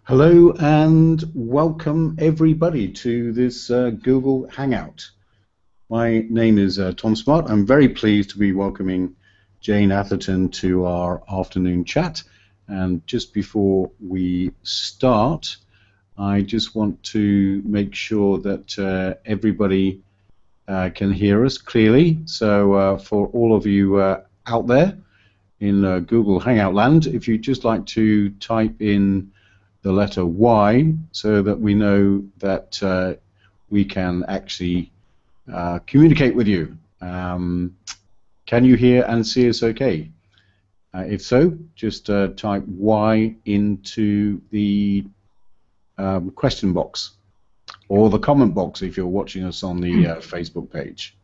Hello and welcome everybody to this Google Hangout. My name is Tom Smart. I'm very pleased to be welcoming Jane Atherton to our afternoon chat. And just before we start, I just want to make sure that everybody can hear us clearly. So for all of you out there in Google Hangout land, if you'd just like to type in the letter Y so that we know that we can actually communicate with you. Can you hear and see us okay? If so, just type Y into the question box or the comment box if you're watching us on the Facebook page.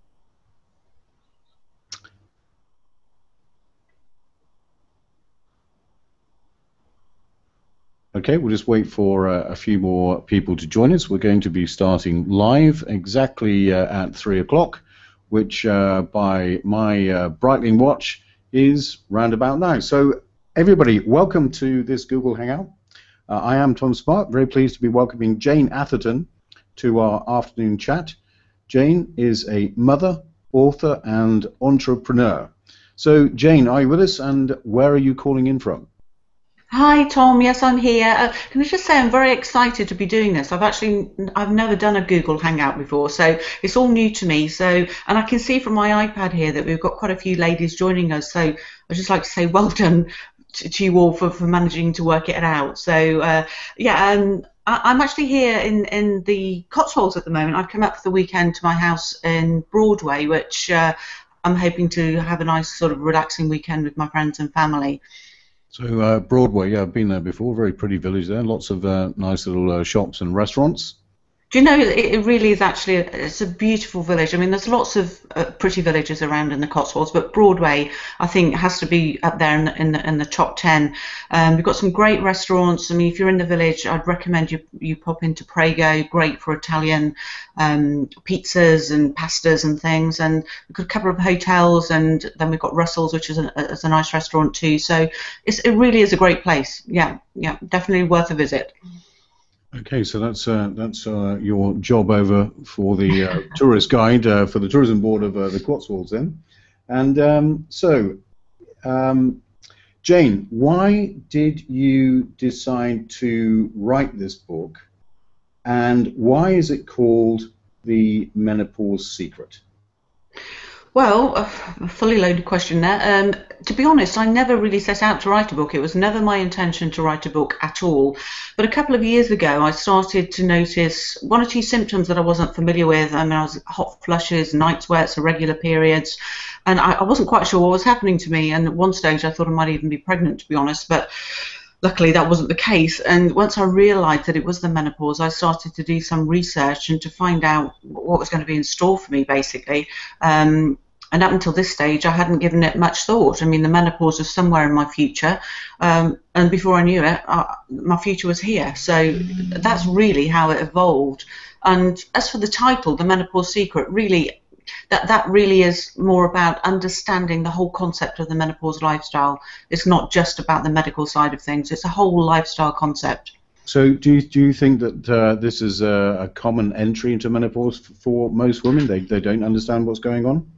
Okay, we'll just wait for a few more people to join us. We're going to be starting live exactly at 3 o'clock, which by my Breitling watch is round about now. So everybody, welcome to this Google Hangout. I am Tom Smart, very pleased to be welcoming Jane Atherton to our afternoon chat. Jane is a mother, author, and entrepreneur. So Jane, are you with us, and where are you calling in from? Hi Tom, yes I'm here. Can I just say I'm very excited to be doing this. I've never done a Google Hangout before, so it's all new to me. So, and I can see from my iPad here that we've got quite a few ladies joining us. So I'd just like to say well done to you all for managing to work it out. So I'm actually here in the Cotswolds at the moment. I've come up for the weekend to my house in Broadway, which I'm hoping to have a nice sort of relaxing weekend with my friends and family. So Broadway, yeah, I've been there before. Very pretty village there. Lots of nice little shops and restaurants. Do you know, it really is actually, it's a beautiful village. I mean, there's lots of pretty villages around in the Cotswolds, but Broadway, I think, has to be up there in the top 10. We've got some great restaurants. I mean, if you're in the village, I'd recommend you pop into Prego, great for Italian pizzas and pastas and things. And we've got a couple of hotels, and then we've got Russell's, which is a nice restaurant too. So it really is a great place. Yeah, definitely worth a visit. Okay, so that's your job over for the tourist guide for the tourism board of the Cotswolds then. And Jane, why did you decide to write this book, and why is it called The Menopause Secret? Well, a fully loaded question there. To be honest, I never really set out to write a book. It was never my intention to write a book at all. But a couple of years ago, I started to notice one or two symptoms that I wasn't familiar with. I mean, I was hot flushes, night sweats, irregular periods, and I wasn't quite sure what was happening to me. And at one stage, I thought I might even be pregnant, to be honest. But luckily, that wasn't the case. And once I realised that it was the menopause, I started to do some research and to find out what was going to be in store for me, basically. And up until this stage, I hadn't given it much thought. I mean, the menopause was somewhere in my future, and before I knew it, my future was here. So that's really how it evolved. And as for the title, The Menopause Secret, really, that really is more about understanding the whole concept of the menopause lifestyle. It's not just about the medical side of things. It's a whole lifestyle concept. So do you think that this is a common entry into menopause for most women? They don't understand what's going on?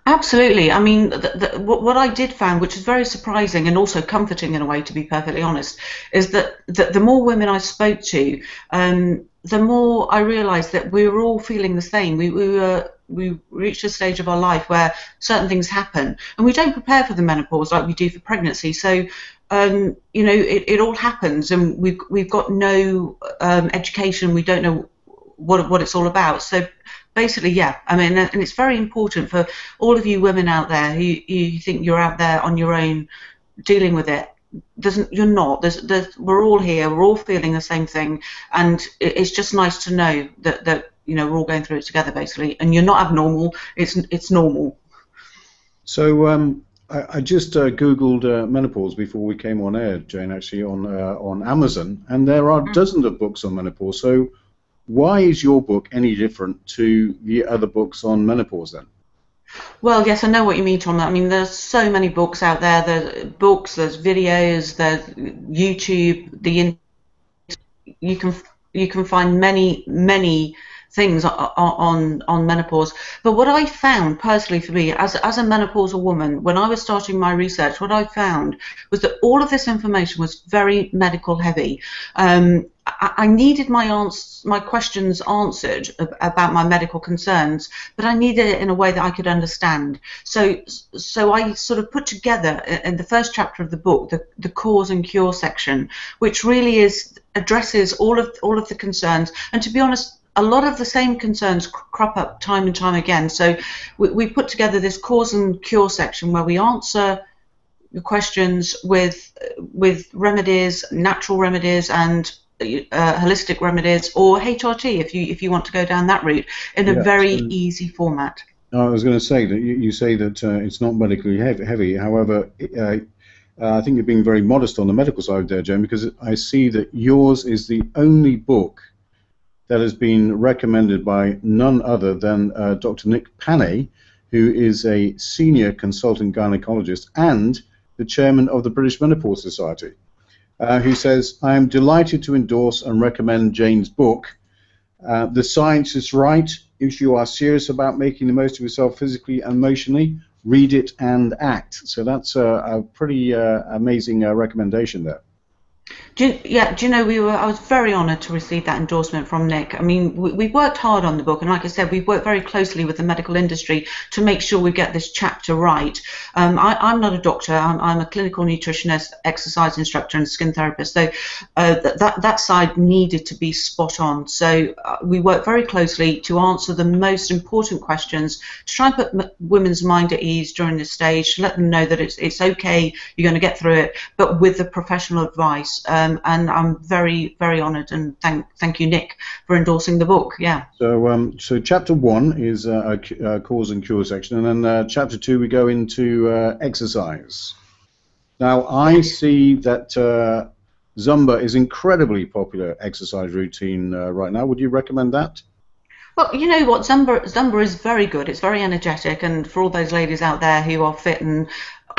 Absolutely. I mean, what I did find, which is very surprising and also comforting in a way, to be perfectly honest, is that the more women I spoke to, the more I realised that we were all feeling the same. We reached a stage of our life where certain things happen, and we don't prepare for the menopause like we do for pregnancy. So, it all happens, and we've got no education. We don't know what it's all about. So basically, yeah, I mean, and it's very important for all of you women out there who think you're out there on your own dealing with it. You're not. We're all here. We're all feeling the same thing, and it's just nice to know that we're all going through it together, basically. And you're not abnormal. It's normal. So I just Googled menopause before we came on air, Jane, actually on Amazon, and there are dozens of books on menopause. So why is your book any different to the other books on menopause then? Well, yes, I know what you mean, Tom. I mean, there's so many books out there. There's books, there's videos, there's YouTube, the internet. you can find many things on menopause. But what I found personally for me, as a menopausal woman, when I was starting my research, what I found was that all of this information was very medical heavy. I needed my questions answered about my medical concerns, but I needed it in a way that I could understand. So I sort of put together in the first chapter of the book the cause and cure section, which really addresses all of the concerns. And to be honest, a lot of the same concerns crop up time and time again. So we put together this cause and cure section where we answer the questions with remedies, natural remedies, and holistic remedies, or HRT if you want to go down that route, in a very easy format. I was going to say that you say that it's not medically heavy. However, I think you're being very modest on the medical side there, Jane, because I see that yours is the only book that has been recommended by none other than Dr. Nick Panay, who is a senior consultant gynecologist and the chairman of the British Menopause Society, who says, "I am delighted to endorse and recommend Jane's book. The science is right. If you are serious about making the most of yourself physically and emotionally, read it and act." So that's a pretty amazing recommendation there. Do you know, I was very honoured to receive that endorsement from Nick. I mean, we've worked hard on the book, and like I said, we've worked very closely with the medical industry to make sure we get this chapter right. I'm not a doctor. I'm a clinical nutritionist, exercise instructor, and skin therapist. So that side needed to be spot on. So we worked very closely to answer the most important questions, to try and put women's mind at ease during this stage, to let them know that it's okay, you're going to get through it, but with the professional advice. And I'm very, very honoured, and thank you, Nick, for endorsing the book. Yeah. So chapter 1 is a cause and cure section, and then chapter 2 we go into exercise. Now I see that Zumba is incredibly popular exercise routine right now. Would you recommend that? Well, you know what, Zumba is very good. It's very energetic, and for all those ladies out there who are fit and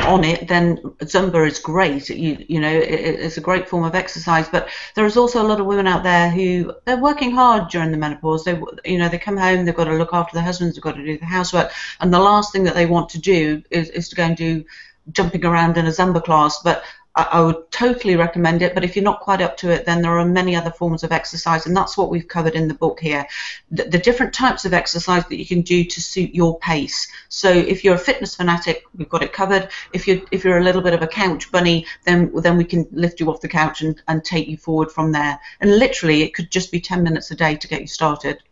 on it, then Zumba is great. You know, it's a great form of exercise. But there is also a lot of women out there who they're working hard during the menopause. They come home, they've got to look after their husbands, they've got to do the housework, and the last thing that they want to do is to go and do jumping around in a Zumba class. But I would totally recommend it, but if you're not quite up to it, then there are many other forms of exercise, and that's what we've covered in the book here. The different types of exercise that you can do to suit your pace. So if you're a fitness fanatic, we've got it covered. If you're a little bit of a couch bunny, then we can lift you off the couch and take you forward from there. And literally, it could just be 10 minutes a day to get you started.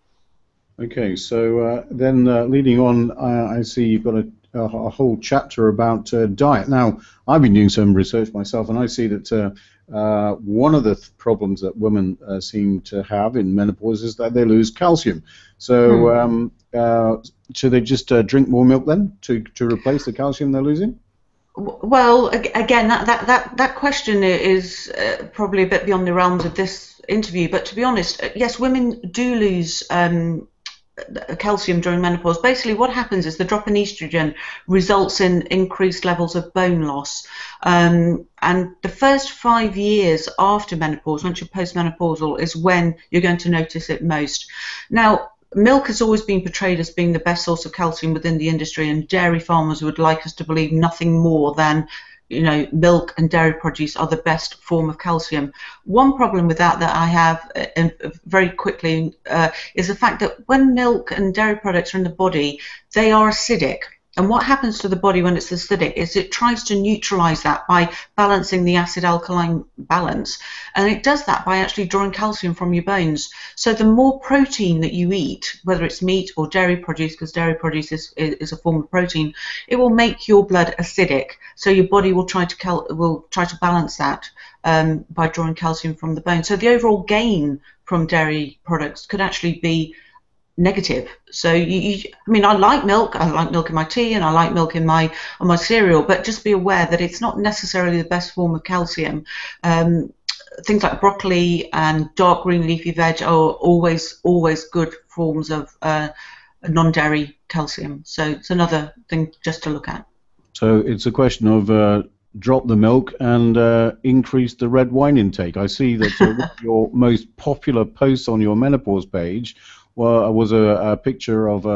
Okay, so then leading on, I see you've got a whole chapter about diet. Now, I've been doing some research myself, and I see that one of the problems that women seem to have in menopause is that they lose calcium. So should they just drink more milk then to replace the calcium they're losing? Well, again, that question is probably a bit beyond the realms of this interview, but to be honest, yes, women do lose calcium during menopause. Basically what happens is the drop in estrogen results in increased levels of bone loss, and the first 5 years after menopause, once you're postmenopausal, is when you're going to notice it most. Now, milk has always been portrayed as being the best source of calcium within the industry, and dairy farmers would like us to believe nothing more than milk and dairy produce are the best form of calcium. One problem with that I have very quickly is the fact that when milk and dairy products are in the body, they are acidic. And what happens to the body when it's acidic is it tries to neutralize that by balancing the acid-alkaline balance. And it does that by actually drawing calcium from your bones. So the more protein that you eat, whether it's meat or dairy produce, because dairy produce is a form of protein, it will make your blood acidic. So your body will try to balance that by drawing calcium from the bone. So the overall gain from dairy products could actually be negative. So I mean, I like milk in my tea, and I like milk in my cereal, but just be aware that it's not necessarily the best form of calcium. Things like broccoli and dark green leafy veg are always good forms of non-dairy calcium. So it's another thing just to look at. So it's a question of drop the milk and increase the red wine intake. I see that one of your most popular posts on your menopause page was a picture of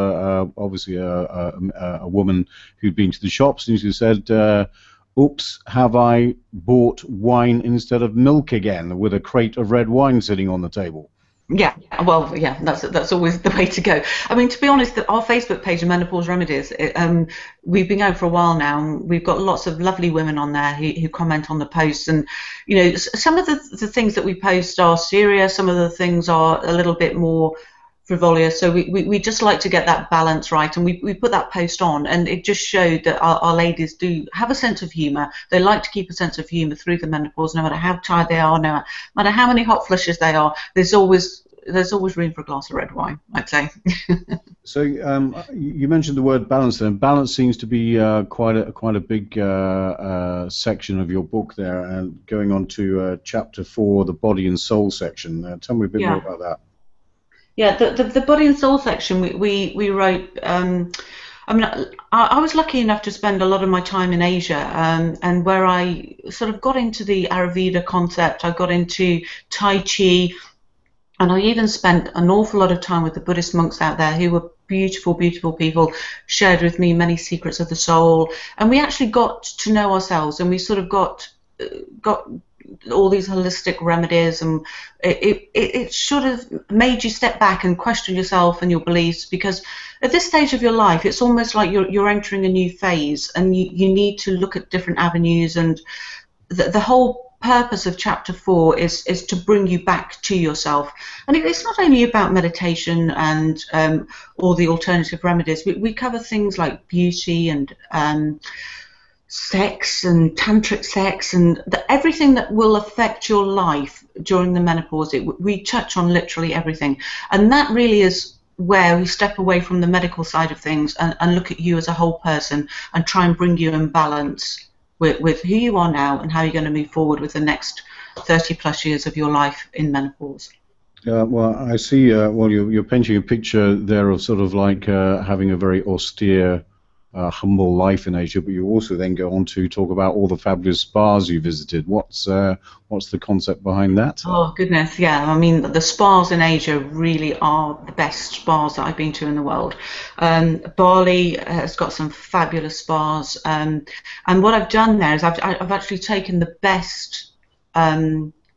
obviously a woman who'd been to the shops, and she said, "Oops, have I bought wine instead of milk again?" with a crate of red wine sitting on the table. Yeah, well, yeah, that's always the way to go. I mean, to be honest, our Facebook page, Menopause Remedies, we've been going for a while now. And we've got lots of lovely women on there who comment on the posts, and you know, some of the things that we post are serious. Some of the things are a little bit more frivolous. So we just like to get that balance right, and we put that post on, and it just showed that our ladies do have a sense of humour. They like to keep a sense of humour through the menopause, no matter how tired they are, no matter how many hot flushes they are. There's always room for a glass of red wine, I'd say. So you mentioned the word balance, and balance seems to be quite a big section of your book there, and going on to chapter 4, the body and soul section. Tell me a bit more about that. Yeah, the body and soul section we wrote. I mean, I was lucky enough to spend a lot of my time in Asia, and where I sort of got into the Ayurveda concept, I got into Tai Chi, and I even spent an awful lot of time with the Buddhist monks out there, who were beautiful, beautiful people, shared with me many secrets of the soul, and we actually got to know ourselves, and we sort of got all these holistic remedies, and it should have made you step back and question yourself and your beliefs, because at this stage of your life it's almost like you're entering a new phase, and you need to look at different avenues, and the whole purpose of chapter 4 is to bring you back to yourself. And it's not only about meditation and all the alternative remedies. We cover things like beauty and sex and tantric sex, and everything that will affect your life during the menopause. We touch on literally everything, and that really is where we step away from the medical side of things and look at you as a whole person, and try and bring you in balance with who you are now and how you're going to move forward with the next 30 plus years of your life in menopause. Well, I see. Well, you're painting a picture there of sort of like having a very austere, humble life in Asia, but you also then go on to talk about all the fabulous spas you visited. What's the concept behind that? Oh goodness, yeah. I mean, the spas in Asia really are the best spas that I've been to in the world. Bali has got some fabulous spas, and what I've done there is I've actually taken the best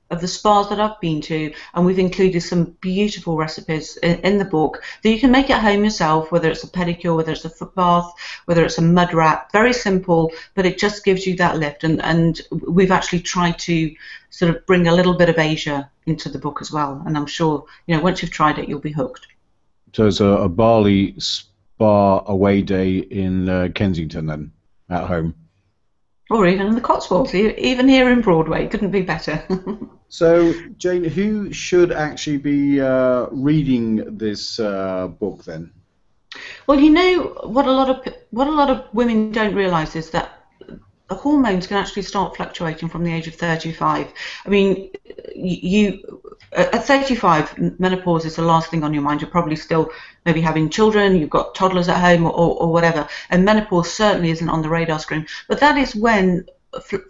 of the spas that I've been to, and we've included some beautiful recipes in the book that you can make at home yourself, whether it's a pedicure, whether it's a foot bath, whether it's a mud wrap. Very simple, but it just gives you that lift, and we've actually tried to sort of bring a little bit of Asia into the book as well, and I'm sure, you know, once you've tried it, you'll be hooked. So it's a Bali spa away day in Kensington then, at home. Or even in the Cotswolds, even here in Broadway, couldn't be better. So, Jane, who should actually be reading this book then? Well, you know what a lot of women don't realise is that the hormones can actually start fluctuating from the age of 35. I mean, at 35, menopause is the last thing on your mind. You're probably still maybe having children, you've got toddlers at home, or whatever, and menopause certainly isn't on the radar screen. But that is when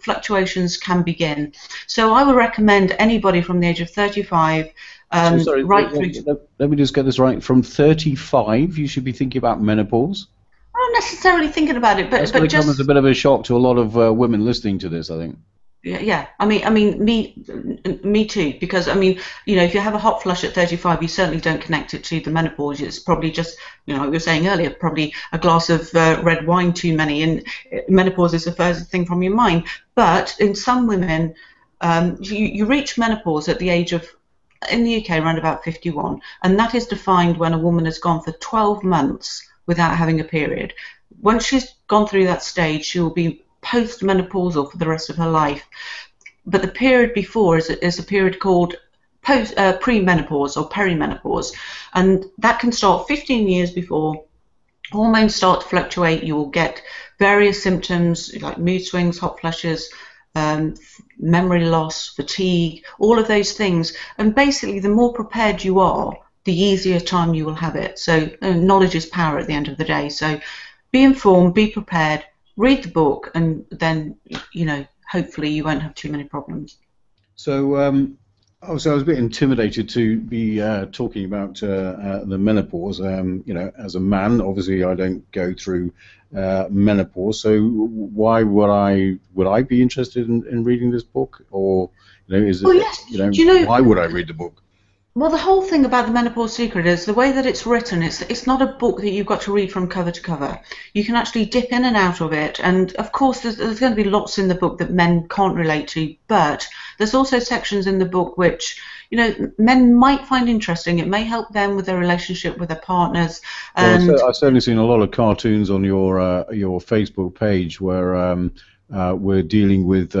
fluctuations can begin. So I would recommend anybody from the age of 35 sorry, right through to... Let me just get this right. From 35, you should be thinking about menopause? I'm not necessarily thinking about it, but that's going to come as a bit of a shock to a lot of women listening to this, I think. Yeah. I mean, me too. Because I mean, you know, if you have a hot flush at 35, you certainly don't connect it to the menopause. It's probably just, you know, like we were saying earlier, probably a glass of red wine too many, and menopause is the first thing from your mind. But in some women, you reach menopause at the age of, in the UK, around about 51, and that is defined when a woman has gone for 12 months without having a period. Once she's gone through that stage, she will be post-menopausal for the rest of her life. But the period before is a period called pre-menopause or perimenopause, and that can start 15 years before. Hormones start to fluctuate. You will get various symptoms like mood swings, hot flushes, memory loss, fatigue, all of those things. And basically, the more prepared you are, the easier time you will have it. So knowledge is power at the end of the day. So be informed, be prepared, read the book, and then, hopefully you won't have too many problems. So, obviously, I was a bit intimidated to be talking about the menopause. As a man, obviously, I don't go through menopause. So, why would I be interested in reading this book? Or, is Oh it, yes, do you know? why would I read the book? Well, the whole thing about the Menopause Secret is the way that it's written. It's not a book that you've got to read from cover to cover. You can actually dip in and out of it, and of course, there's going to be lots in the book that men can't relate to. But there's also sections in the book which, men might find interesting. It may help them with their relationship with their partners. And Well, I've certainly seen a lot of cartoons on your Facebook page where we're dealing with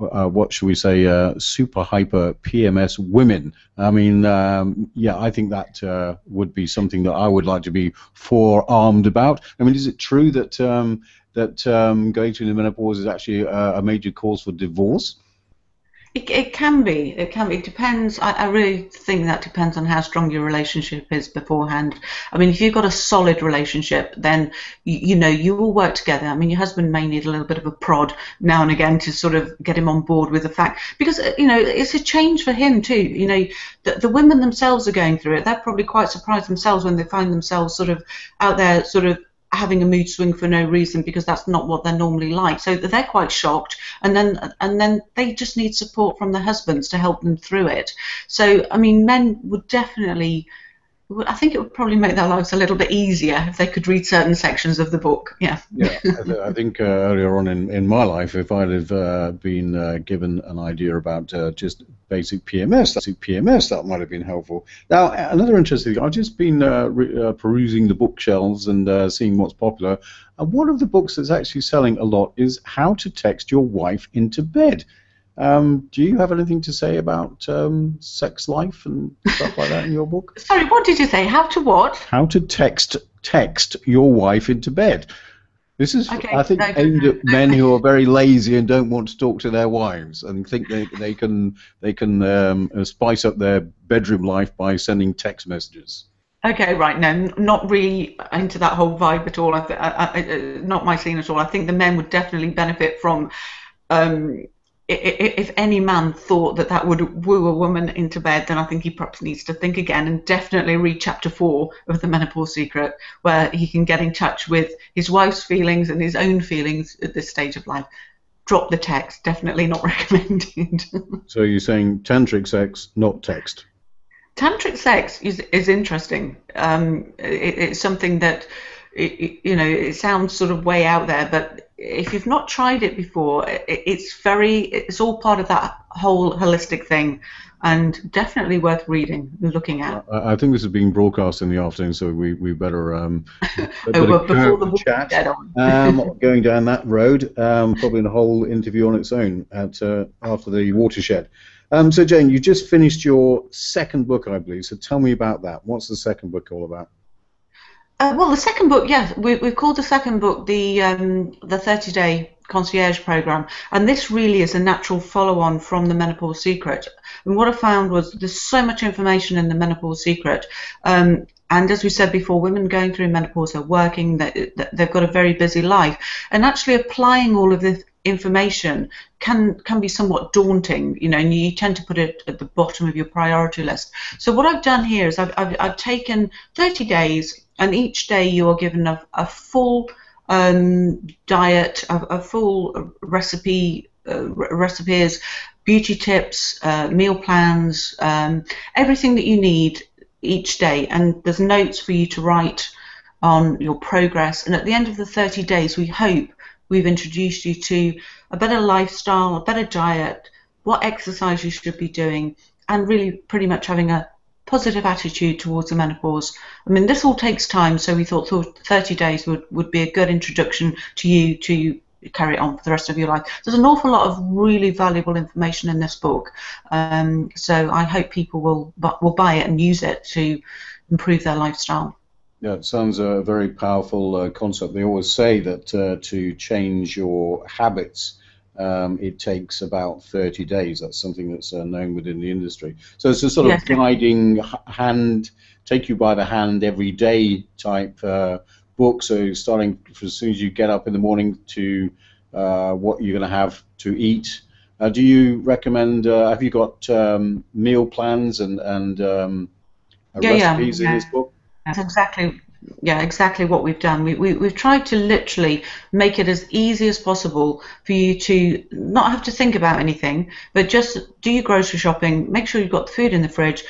what should we say, super hyper PMS women. I mean, yeah, I think that would be something that I would like to be forearmed about. I mean, is it true that going through the menopause is actually a major cause for divorce? it can be. It can be. It depends. I really think that depends on how strong your relationship is beforehand. I mean, if you've got a solid relationship, then you will work together. I mean, your husband may need a little bit of a prod now and again to sort of get him on board with the fact, because it's a change for him too. The women themselves are going through it. They're probably quite surprised themselves when they find themselves sort of out there, sort of having a mood swing for no reason, because that's not what they're normally like. So they're quite shocked, and then they just need support from their husbands to help them through it. So I mean, men would definitely, I think it would probably make their lives a little bit easier if they could read certain sections of the book. Yeah. Yeah, I think earlier on in my life, if I'd have been given an idea about just basic PMS, that might have been helpful. Now, another interesting thing, I've just been perusing the bookshelves and seeing what's popular. And one of the books that's actually selling a lot is How to Text Your Wife into Bed. Do you have anything to say about sex life and stuff like that in your book? Sorry, what did you say? How to what? How to text your wife into bed. This is, Okay, I think, no, aimed at men who are very lazy and don't want to talk to their wives and think they can spice up their bedroom life by sending text messages. Okay, right. No, not really into that whole vibe at all. Not my scene at all. I think the men would definitely benefit from. If any man thought that would woo a woman into bed, then I think he perhaps needs to think again, and definitely read chapter 4 of the Menopause Secret, where he can get in touch with his wife's feelings and his own feelings at this stage of life. Drop the text. Definitely not recommended. So you're saying tantric sex, not text? Tantric sex is interesting. It's something that it sounds sort of way out there, but if you've not tried it before, it's all part of that whole holistic thing, and definitely worth reading and looking at. I think this is being broadcast in the afternoon, so we better Before the chat. dead on. Going down that road, probably a whole interview on its own after the watershed. So Jane, you just finished your second book, I believe. So tell me about that. What's the second book all about? Well, the second book, yes, we've called the second book the 30-day concierge program, and this really is a natural follow-on from the Menopause Secret. And what I found was there's so much information in the Menopause Secret, and as we said before, women going through menopause are working, they've got a very busy life, and actually applying all of this information can be somewhat daunting, and you tend to put it at the bottom of your priority list. So what I've done here is I've taken 30 days, and each day you are given a full diet, a full recipe, recipes, beauty tips, meal plans, everything that you need each day, and there's notes for you to write on your progress. And at the end of the 30 days, we hope we've introduced you to a better lifestyle, a better diet, what exercise you should be doing, and really pretty much having a positive attitude towards the menopause. I mean, this all takes time, so we thought 30 days would be a good introduction to you to carry it on for the rest of your life. There's an awful lot of really valuable information in this book, so I hope people will buy it and use it to improve their lifestyle. Yeah, it sounds a very powerful concept. They always say that to change your habits, it takes about 30 days. That's something that's known within the industry. So it's a sort of guiding hand, take you by the hand every day type book. So starting as soon as you get up in the morning to what you're going to have to eat. Do you recommend? Have you got meal plans and recipes in Yeah. this book? That's exactly what we've done. We've tried to literally make it as easy as possible for you to not have to think about anything, but just do your grocery shopping, make sure you've got the food in the fridge,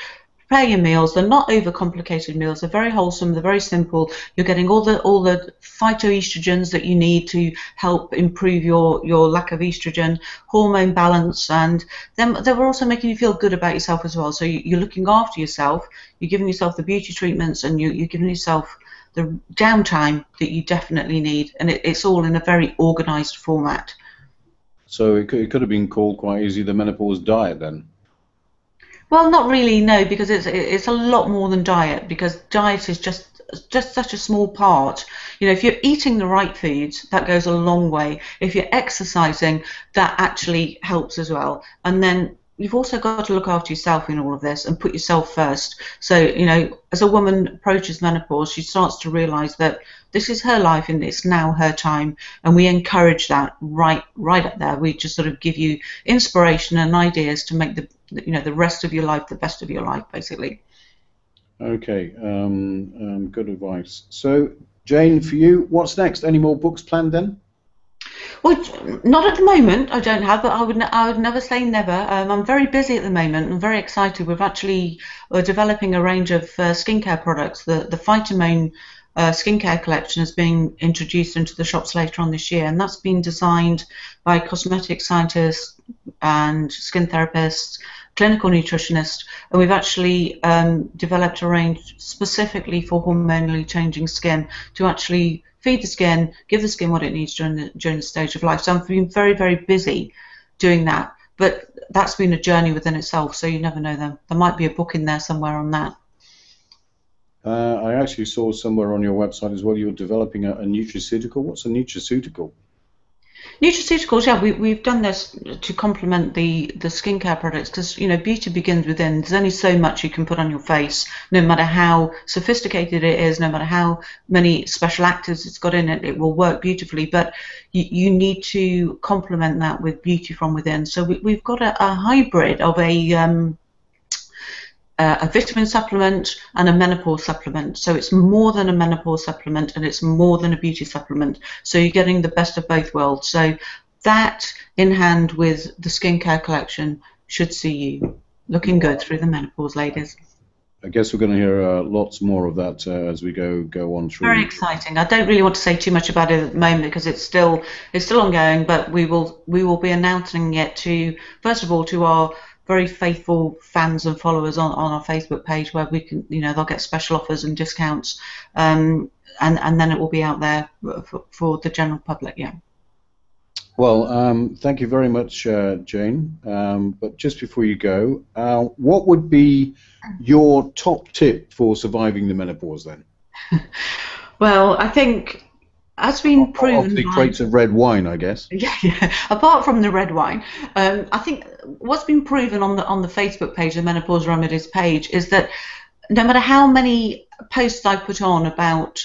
prepare your meals. They're not overcomplicated meals. They're very wholesome. They're very simple. You're getting all the phytoestrogens that you need to help improve your lack of estrogen, hormone balance, and then we're also making you feel good about yourself as well. So you're looking after yourself. You're giving yourself the beauty treatments, and you're giving yourself the downtime that you definitely need. And it's all in a very organized format. So it could have been called quite easily the menopause diet then. Well, not really, no, because it's a lot more than diet, because diet is just such a small part. You know, if you're eating the right foods, that goes a long way. If you're exercising, that actually helps as well. And then you've also got to look after yourself in all of this and put yourself first. So, you know, as a woman approaches menopause, she starts to realize that this is her life and it's now her time, and we encourage that right up there. We just sort of give you inspiration and ideas to make the rest of your life the best of your life, basically. Okay, good advice. So, Jane, for you, what's next? Any more books planned then? Well, not at the moment. I don't have, but I would never say never. I'm very busy at the moment. I'm very excited. We're developing a range of skincare products. The Phytomone skincare collection is being introduced into the shops later on this year, and that's been designed by cosmetic scientists and skin therapists, clinical nutritionists, and we've actually developed a range specifically for hormonally changing skin to actually feed the skin, give the skin what it needs during the stage of life. So I've been very, very busy doing that, but that's been a journey within itself. So you never know. There might be a book in there somewhere on that. I actually saw somewhere on your website as well you're developing a nutraceutical. What's a nutraceutical? Nutraceuticals, yeah, we've done this to complement the skincare products, because you know beauty begins within. There's only so much you can put on your face, no matter how sophisticated it is, no matter how many special actives it's got in it. It will work beautifully, but you need to complement that with beauty from within. So we've got a hybrid of a vitamin supplement and a menopause supplement. So it's more than a menopause supplement, and it's more than a beauty supplement. So you're getting the best of both worlds. So that in hand with the skincare collection should see you looking good through the menopause, ladies. I guess we're going to hear lots more of that as we go on through. Very exciting. I don't really want to say too much about it at the moment because it's still ongoing, but we will be announcing it to, first of all, to our very faithful fans and followers on our Facebook page, where we can, you know, they'll get special offers and discounts, and then it will be out there for the general public. Yeah. Well, thank you very much, Jane. But just before you go, what would be your top tip for surviving the menopause then? Well, I think has been proven. Obviously, crates of red wine, I guess. Yeah. Apart from the red wine, I think what's been proven on the Facebook page, the Menopause Remedies page, is that no matter how many posts I put on about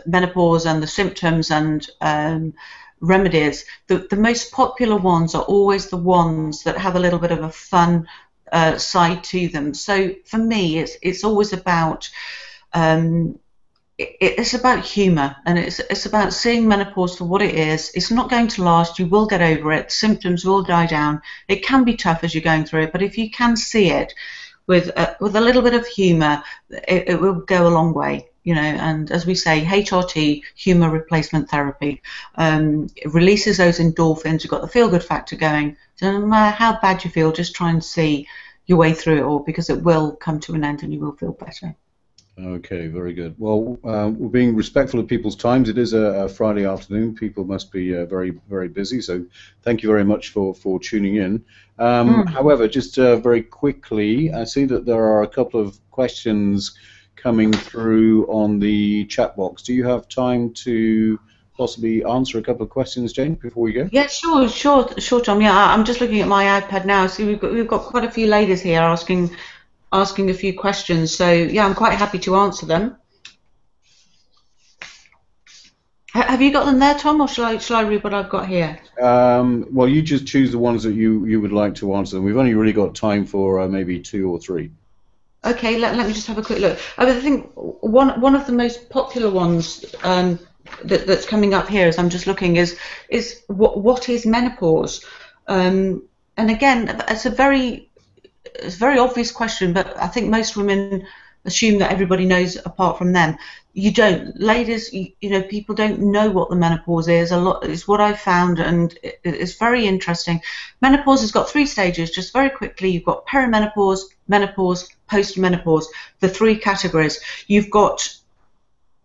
menopause and the symptoms and remedies, the most popular ones are always the ones that have a little bit of a fun side to them. So for me, it's always about it's about humour, and it's about seeing menopause for what it is. It's not going to last. You will get over it. Symptoms will die down. It can be tough as you're going through it, but if you can see it with a little bit of humour, it will go a long way. You know, and as we say, HRT, humour replacement therapy, it releases those endorphins. You've got the feel-good factor going. So no matter how bad you feel, just try and see your way through it all, because it will come to an end and you will feel better. Okay, very good. Well, we're being respectful of people's times. It is a Friday afternoon. People must be very, very busy. So thank you very much for tuning in. However, just very quickly, I see that there are a couple of questions coming through on the chat box. Do you have time to possibly answer a couple of questions, Jane, before we go? Yeah, sure, Tom. Yeah, I'm just looking at my iPad now. So we've got quite a few ladies here asking a few questions. So yeah, I'm quite happy to answer them. Have you got them there, Tom, or shall I read what I've got here? Well, you just choose the ones that you would like to answer. We've only really got time for maybe two or three. Okay, let me just have a quick look. I think one of the most popular ones that's coming up here as I'm just looking is what is menopause? And again, it's a very obvious question, but I think most women assume that everybody knows apart from them. You don't, ladies. People don't know what the menopause is. A lot is what I've found, and it's very interesting. Menopause has got three stages. Just very quickly, you've got perimenopause, menopause, postmenopause. The three categories. You've got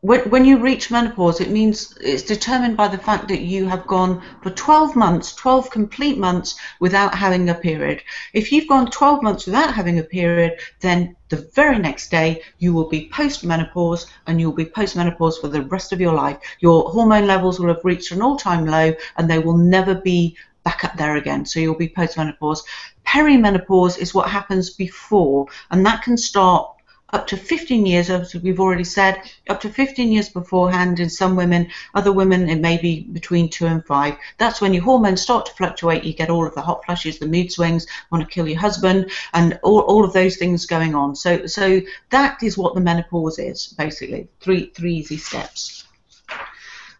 when you reach menopause, it means it's determined by the fact that you have gone for 12 months, 12 complete months without having a period. If you've gone 12 months without having a period, then the very next day you will be post-menopause, and you'll be post-menopause for the rest of your life. Your hormone levels will have reached an all-time low, and they will never be back up there again. So you'll be post-menopause. Perimenopause is what happens before, and that can start up to 15 years, as we've already said, up to 15 years beforehand in some women. Other women, it may be between 2 and 5. That's when your hormones start to fluctuate. You get all of the hot flushes, the mood swings, want to kill your husband, and all of those things going on. So that is what the menopause is, basically. Three easy steps.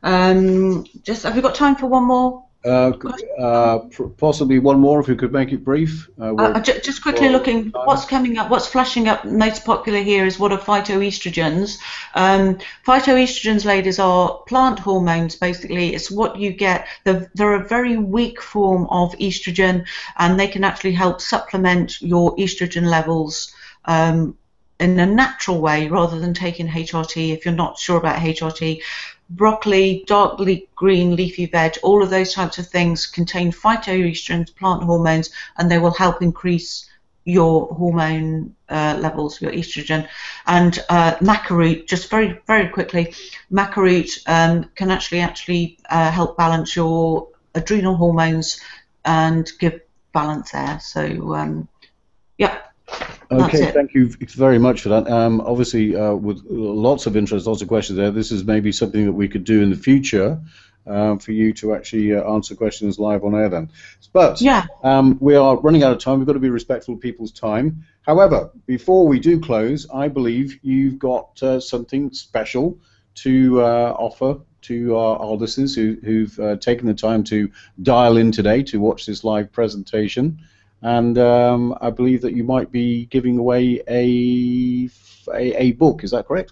Just have we got time for one more? Possibly one more if we could make it brief. Just quickly looking, what's coming up, what's flashing up most popular here is what are phytoestrogens. Phytoestrogens, ladies, are plant hormones, basically. It's what you get. They're a very weak form of estrogen, and they can actually help supplement your estrogen levels in a natural way rather than taking HRT if you're not sure about HRT. Broccoli, dark green leafy veg, all of those types of things contain phytoestrogens, plant hormones, and they will help increase your hormone levels, your estrogen. And maca root, just very, very quickly, maca root can actually help balance your adrenal hormones and give balance there. So, yeah. Okay, thank you very much for that. Obviously, with lots of interest, lots of questions there, this is maybe something that we could do in the future for you to actually answer questions live on air then. But yeah. We are running out of time. We've got to be respectful of people's time. However, before we do close, I believe you've got something special to offer to our listeners who've taken the time to dial in today to watch this live presentation. And I believe that you might be giving away a book. Is that correct?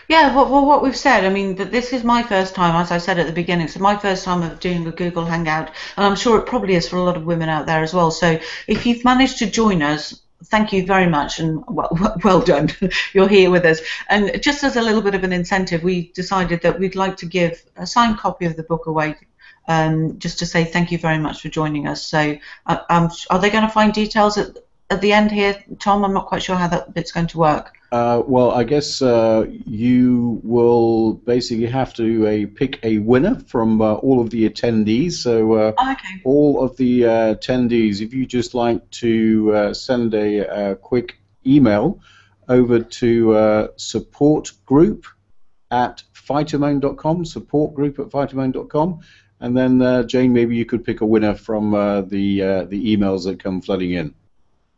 Yeah, well, what we've said, I mean, that this is my first time, as I said at the beginning, so my first time of doing a Google Hangout, and I'm sure it probably is for a lot of women out there as well. So if you've managed to join us, thank you very much, and well done. You're here with us. And just as a little bit of an incentive, we decided that we'd like to give a signed copy of the book away. Just to say thank you very much for joining us. So are they going to find details at the end here, Tom? I'm not quite sure how that bit's going to work. Well, I guess you will basically have to pick a winner from all of the attendees. So okay. All of the attendees, if you just like to send a quick email over to supportgroup@phytomone.com, supportgroup@phytomone.com. And then, Jane, maybe you could pick a winner from the emails that come flooding in.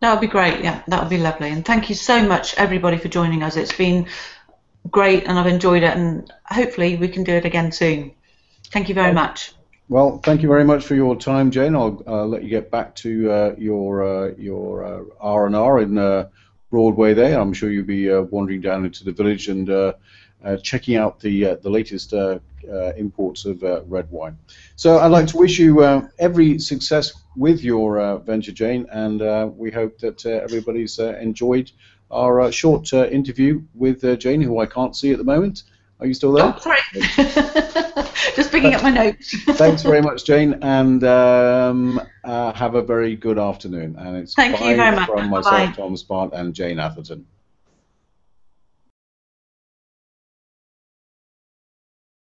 That would be great. Yeah, that would be lovely. And thank you so much, everybody, for joining us. It's been great, and I've enjoyed it. And hopefully, we can do it again soon. Thank you very much. Well, thank you very much for your time, Jane. I'll let you get back to your R&R in Broadway there. I'm sure you'll be wandering down into the village and checking out the latest imports of red wine. So I'd like to wish you every success with your venture, Jane, and we hope that everybody's enjoyed our short interview with Jane, who I can't see at the moment. Are you still there? Oh, sorry. Just picking up my notes. Thanks very much, Jane, and have a very good afternoon. And it's Thank you very much. from myself, Tom Smart, and Jane Atherton.